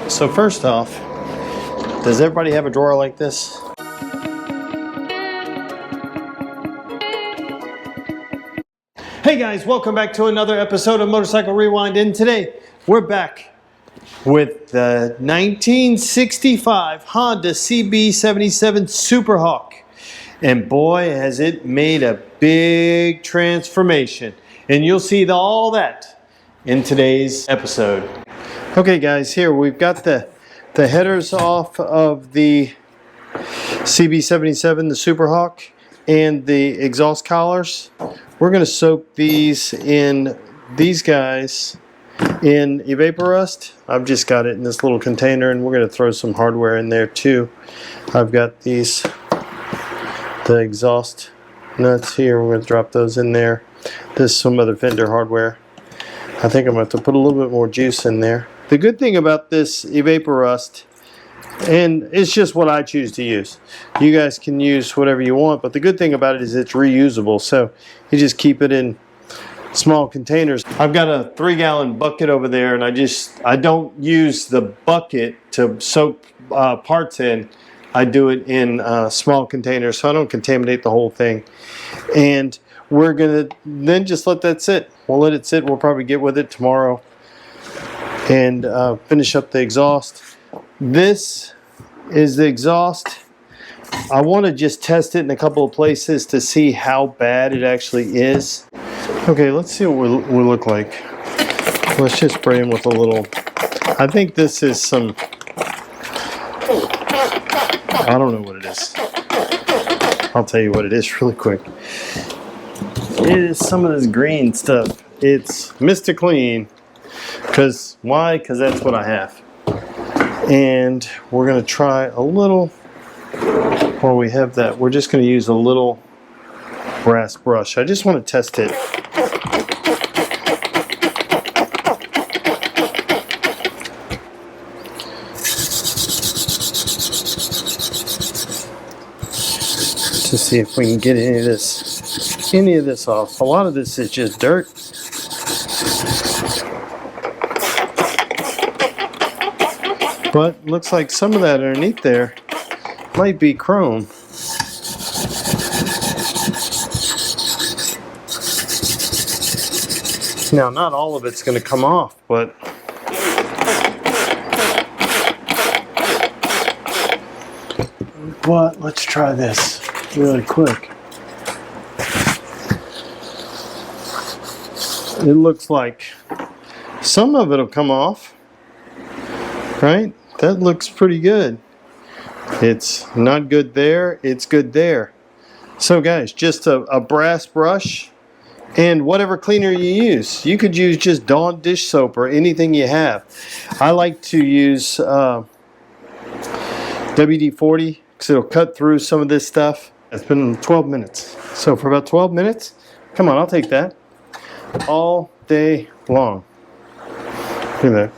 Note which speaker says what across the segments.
Speaker 1: So first off, does everybody have a drawer like this? Hey guys, welcome back to another episode of Motorcycle Rewind, and today we're back with the 1965 Honda CB77 SuperHawk. And boy, has it made a big transformation. And you'll see all that in today's episode. Okay guys, here we've got the headers off of the CB77, the SuperHawk, and the exhaust collars. We're going to soak these guys in Evaporust. I've just got it in this little container, and we're going to throw some hardware in there too. I've got the exhaust nuts here. We're going to drop those in there. This is some other Fender hardware. I think I'm going to have to put a little bit more juice in there. The good thing about this Evaporust, and it's just what I choose to use. You guys can use whatever you want, but the good thing about it is it's reusable. So you just keep it in small containers. I've got a 3-gallon bucket over there, and I don't use the bucket to soak parts in. I do it in small containers, so I don't contaminate the whole thing. And we're gonna then just let that sit. We'll let it sit. We'll probably get with it tomorrow and finish up the exhaust. This is the exhaust. I want to just test it in a couple of places to see how bad it actually is. Okay, let's see what we look like. Let's just spray them with a little. I think this is some, I don't know what it is. I'll tell you what it is really quick. It is some of this green stuff. It's Mr. Clean. Because why? Because that's what I have. And we're going to try a little, while we have that, we're just going to use a little brass brush. I just want to test it. To see if we can get any of this off. A lot of this is just dirt. But looks like some of that underneath there might be chrome. Now, not all of it's going to come off, but let's try this really quick. It looks like some of it will come off, right? That looks pretty good. It's not good there, it's good there. So guys, just a brass brush and whatever cleaner you use. You could use just Dawn dish soap or anything you have. I like to use WD-40 because it'll cut through some of this stuff. It's been 12 minutes. So for about 12 minutes, come on, I'll take that. All day long. Look at that.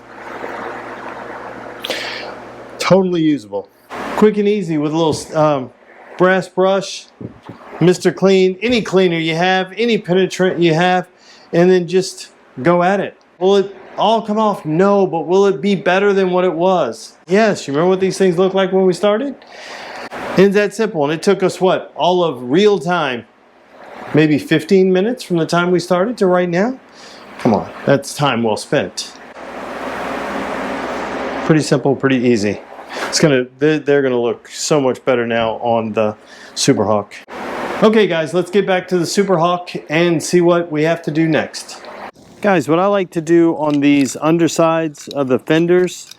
Speaker 1: Totally usable. Quick and easy with a little brass brush, Mr. Clean, any cleaner you have, any penetrant you have, and then just go at it. Will it all come off? No, but will it be better than what it was? Yes. You remember what these things looked like when we started? It's that simple, and it took us what? All of real time, maybe 15 minutes from the time we started to right now? Come on, that's time well spent. Pretty simple, pretty easy. They're gonna look so much better now on the SuperHawk. Okay guys, let's get back to the SuperHawk and see what we have to do next. Guys, what I like to do on these undersides of the fenders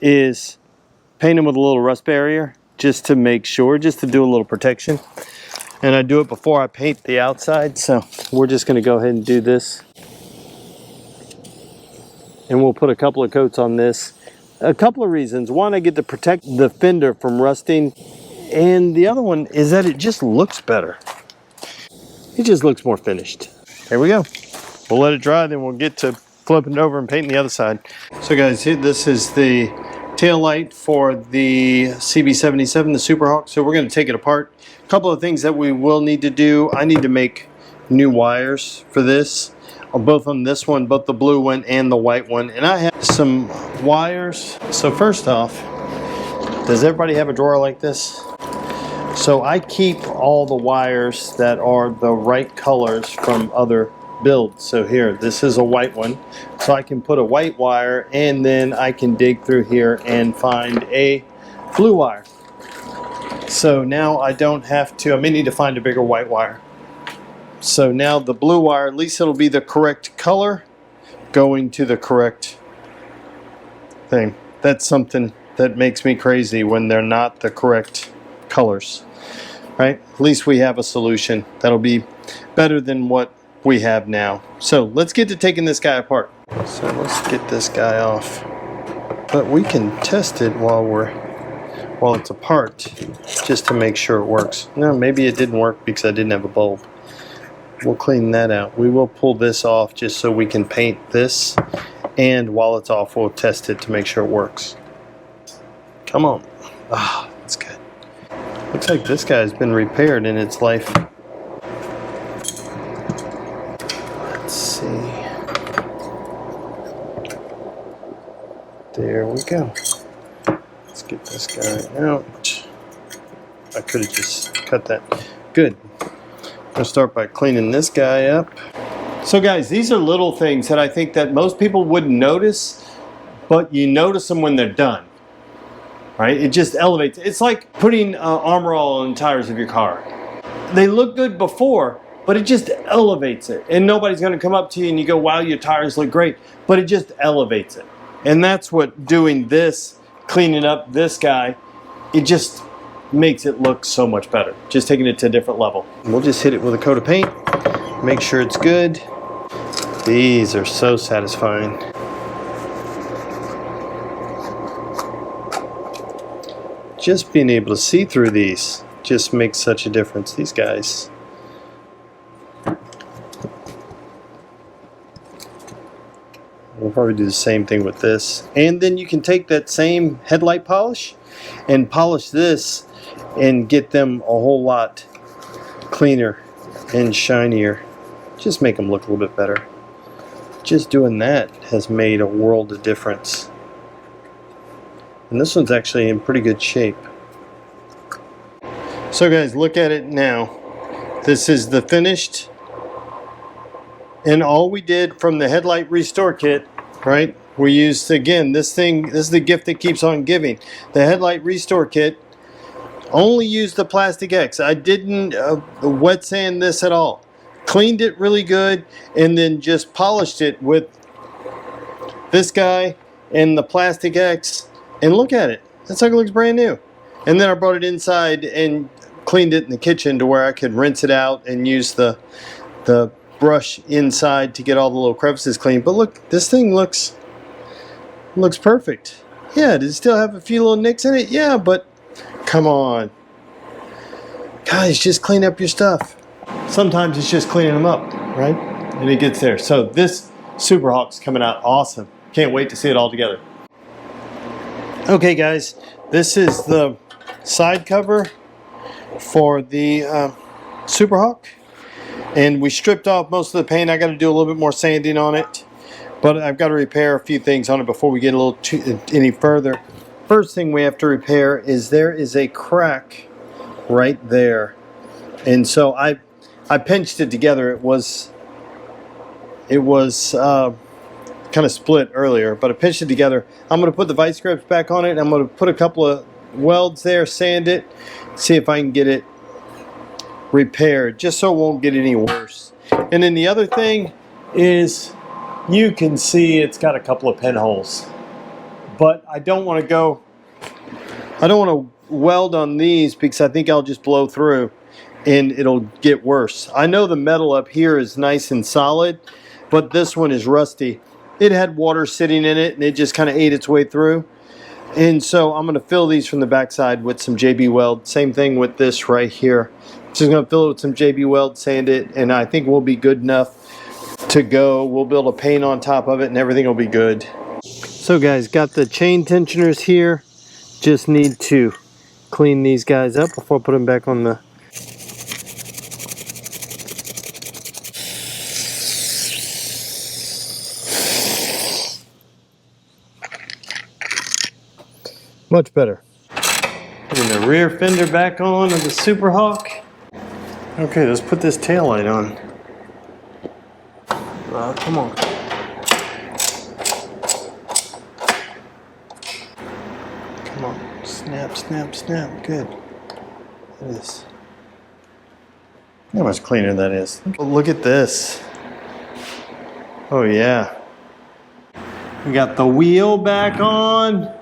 Speaker 1: is paint them with a little rust barrier just to make sure, just to do a little protection. And I do it before I paint the outside, so we're just gonna go ahead and do this. And we'll put a couple of coats on this. A couple of reasons. One, I get to protect the fender from rusting, and the other one is that it just looks better. It just looks more finished. There we go. We'll let it dry, then we'll get to flipping it over and painting the other side. So guys, this is the tail light for the CB77, the SuperHawk. So we're going to take it apart. A couple of things that we will need to do. I need to make new wires for this. both on this one, both the blue one and the white one. And I have some wires. So first off, does everybody have a drawer like this? So I keep all the wires that are the right colors from other builds. So here, this is a white one. So I can put a white wire and then I can dig through here and find a blue wire. So now I don't have to, I may need to find a bigger white wire. So now the blue wire, at least it'll be the correct color going to the correct thing. That's something that makes me crazy when they're not the correct colors, right? At least we have a solution that'll be better than what we have now. So let's get to taking this guy apart. So let's get this guy off. But we can test it while it's apart, just to make sure it works. No, maybe it didn't work because I didn't have a bulb. We'll clean that out. We will pull this off just so we can paint this, and while it's off we'll test it to make sure it works. Come on. Ah, that's good. Looks like this guy's been repaired in its life. Let's see. There we go. Let's get this guy out. I could have just cut that. Good. I'm going to start by cleaning this guy up. So guys, these are little things that I think that most people wouldn't notice, but you notice them when they're done. Right? It just elevates. It's like putting armor all on the tires of your car. They look good before, but it just elevates it. And nobody's going to come up to you and you go, wow, your tires look great. But it just elevates it. And that's what doing this, cleaning up this guy, it just makes it look so much better. Just taking it to a different level. We'll just hit it with a coat of paint, make sure it's good. These are so satisfying. Just being able to see through these just makes such a difference. These guys. We'll probably do the same thing with this. And then you can take that same headlight polish and polish this and get them a whole lot cleaner and shinier. Just make them look a little bit better. Just doing that has made a world of difference. And this one's actually in pretty good shape. So guys, look at it now. This is the finished. And all we did from the headlight restore kit, right? We used, again, this is the gift that keeps on giving. The headlight restore kit. Only used the plastic X. I didn't wet sand this at all. Cleaned it really good and then just polished it with this guy and the plastic X. And look at it. That's like it looks brand new. And then I brought it inside and cleaned it in the kitchen to where I could rinse it out and use the brush inside to get all the little crevices clean. But look, this thing looks perfect. Yeah, does it still have a few little nicks in it? Yeah, but come on. Guys, just clean up your stuff. Sometimes it's just cleaning them up, right? And it gets there. So this SuperHawk's coming out awesome. Can't wait to see it all together. Okay guys, this is the side cover for the SuperHawk. And we stripped off most of the paint. I got to do a little bit more sanding on it. But I've got to repair a few things on it before we get a little any further. First thing we have to repair is there is a crack right there. And so I pinched it together. It was kind of split earlier, but I pinched it together. I'm going to put the vice grips back on it. I'm going to put a couple of welds there, sand it, see if I can get it repaired, just so it won't get any worse. And then the other thing is, you can see it's got a couple of pinholes, but I don't want to weld on these because I think I'll just blow through and it'll get worse. I know the metal up here is nice and solid, but this one is rusty. It had water sitting in it and it just kind of ate its way through. And so I'm going to fill these from the backside with some JB Weld. Same thing with this right here. Just going to fill it with some JB Weld, sand it, and I think we'll be good enough to go. We'll build a paint on top of it and everything will be good. So guys, got the chain tensioners here. Just need to clean these guys up before I put them back on the Much better. Putting the rear fender back on of the SuperHawk. Okay, let's put this tail light on. Come on. Come on. Snap, snap, snap. Good. That is. How much cleaner that is. Look at this. Oh yeah. We got the wheel back on.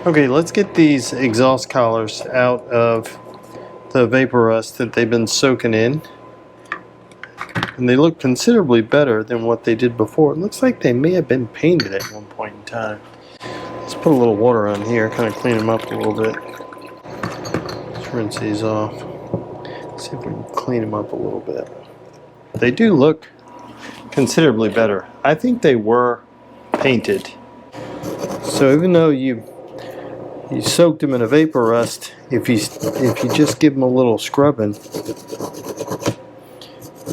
Speaker 1: Okay, let's get these exhaust collars out of the vapor rust that they've been soaking in. And they look considerably better than what they did before. It looks like they may have been painted at one point in time. Let's put a little water on here, kind of clean them up a little bit. Let's rinse these off. See if we can clean them up a little bit. They do look considerably better. I think they were painted. So even though you soaked them in a vapor rust, if you just give them a little scrubbing,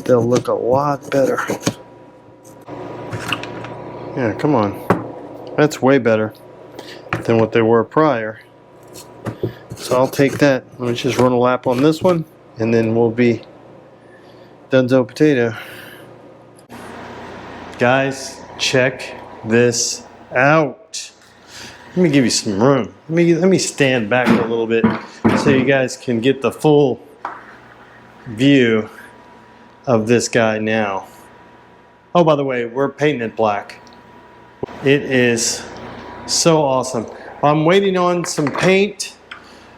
Speaker 1: they'll look a lot better. Yeah, come on. That's way better than what they were prior. So I'll take that. Let me just run a lap on this one, and then we'll be donezo potato. Guys, check this out. Let me give you some room. Let me stand back a little bit so you guys can get the full view of this guy now. Oh, by the way, we're painting it black. It is so awesome. I'm waiting on some paint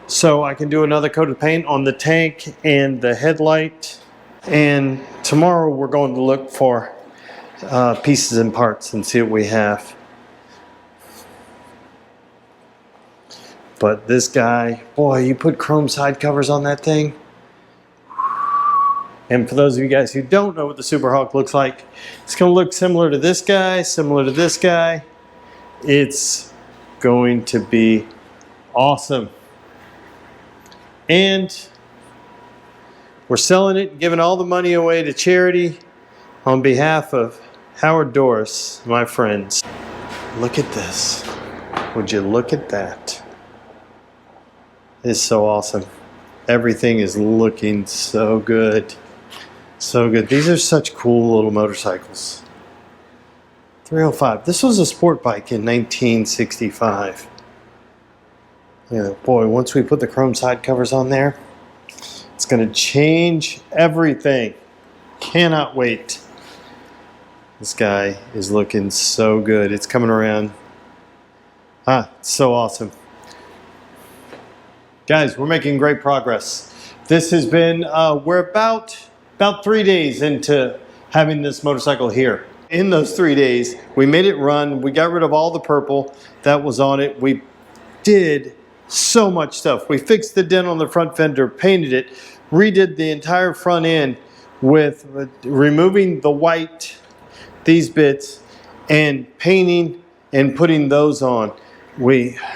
Speaker 1: so I can do another coat of paint on the tank and the headlight. And tomorrow we're going to look for pieces and parts and see what we have. But this guy, boy, you put chrome side covers on that thing. And for those of you guys who don't know what the SuperHawk looks like, it's going to look similar to this guy, similar to this guy. It's going to be awesome. And we're selling it, giving all the money away to charity on behalf of Howard Doris, my friends. Look at this. Would you look at that? It's so awesome. Everything is looking so good. So good. These are such cool little motorcycles. 305. This was a sport bike in 1965. Yeah, boy, once we put the chrome side covers on there, it's going to change everything. Cannot wait. This guy is looking so good. It's coming around. It's so awesome. Guys, we're making great progress. This has been, we're about 3 days into having this motorcycle here. In those 3 days, we made it run. We got rid of all the purple that was on it. We did so much stuff. We fixed the dent on the front fender, painted it, redid the entire front end with removing the white, these bits, and painting and putting those on.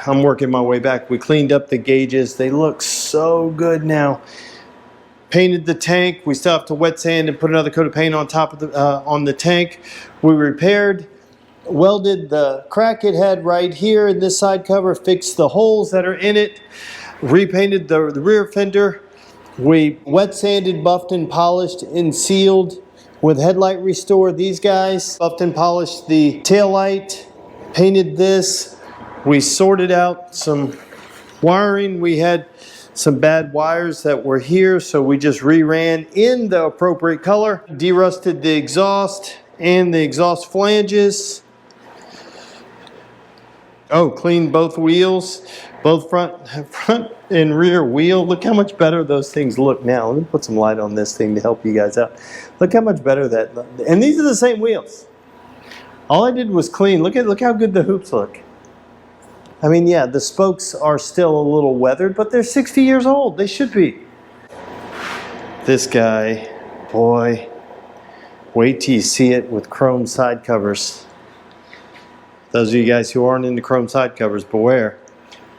Speaker 1: I'm working my way back. We cleaned up the gauges. They look so good now. Painted the tank. We still have to wet sand and put another coat of paint on top of on the tank. We repaired, welded the crack it had right here in this side cover, fixed the holes that are in it, repainted the rear fender. We wet sanded, buffed and polished and sealed with headlight restore these guys. Buffed and polished the tail light, painted this. We sorted out some wiring. We had some bad wires that were here, so we just re-ran in the appropriate color. De-rusted the exhaust and the exhaust flanges. Oh, cleaned both wheels, both front and rear wheel. Look how much better those things look now. Let me put some light on this thing to help you guys out. Look how much better that, and these are the same wheels. All I did was clean. Look how good the hoops look. I mean, yeah, the spokes are still a little weathered, but they're 60 years old. They should be. This guy, boy, wait till you see it with chrome side covers. Those of you guys who aren't into chrome side covers, beware.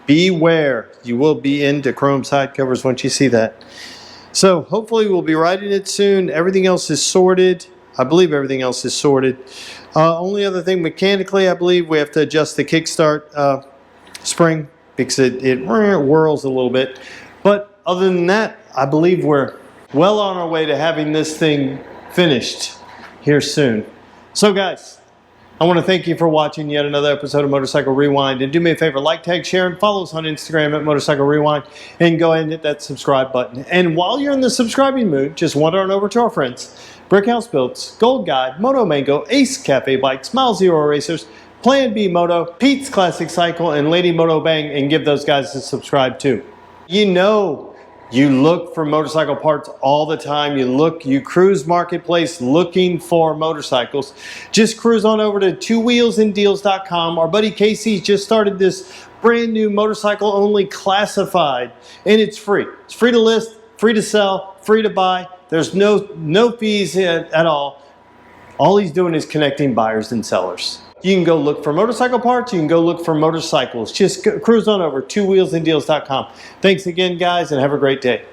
Speaker 1: Beware. You will be into chrome side covers once you see that. So hopefully we'll be riding it soon. Everything else is sorted. I believe everything else is sorted. Only other thing mechanically, I believe we have to adjust the kickstart spring because it whirls a little bit. But other than that, I believe we're well on our way to having this thing finished here soon. So guys, I want to thank you for watching yet another episode of Motorcycle Rewind. And do me a favor, like, tag, share, and follow us on Instagram at Motorcycle Rewind. And go ahead and hit that subscribe button. And while you're in the subscribing mood, just wander on over to our friends, Brickhouse Builds, Gold Guide, Moto Mango, Ace Cafe Bikes, Mile Zero Racers, Plan B Moto, Pete's Classic Cycle, and Lady Moto Bang, and give those guys a subscribe too. You know, you look for motorcycle parts all the time. You cruise Marketplace looking for motorcycles. Just cruise on over to twowheelsanddeals.com. Our buddy Casey just started this brand new motorcycle only classified, and it's free. It's free to list, free to sell, free to buy. There's no fees at all. All he's doing is connecting buyers and sellers. You can go look for motorcycle parts. You can go look for motorcycles. Just cruise on over twowheelsanddeals.com. Thanks again, guys, and have a great day.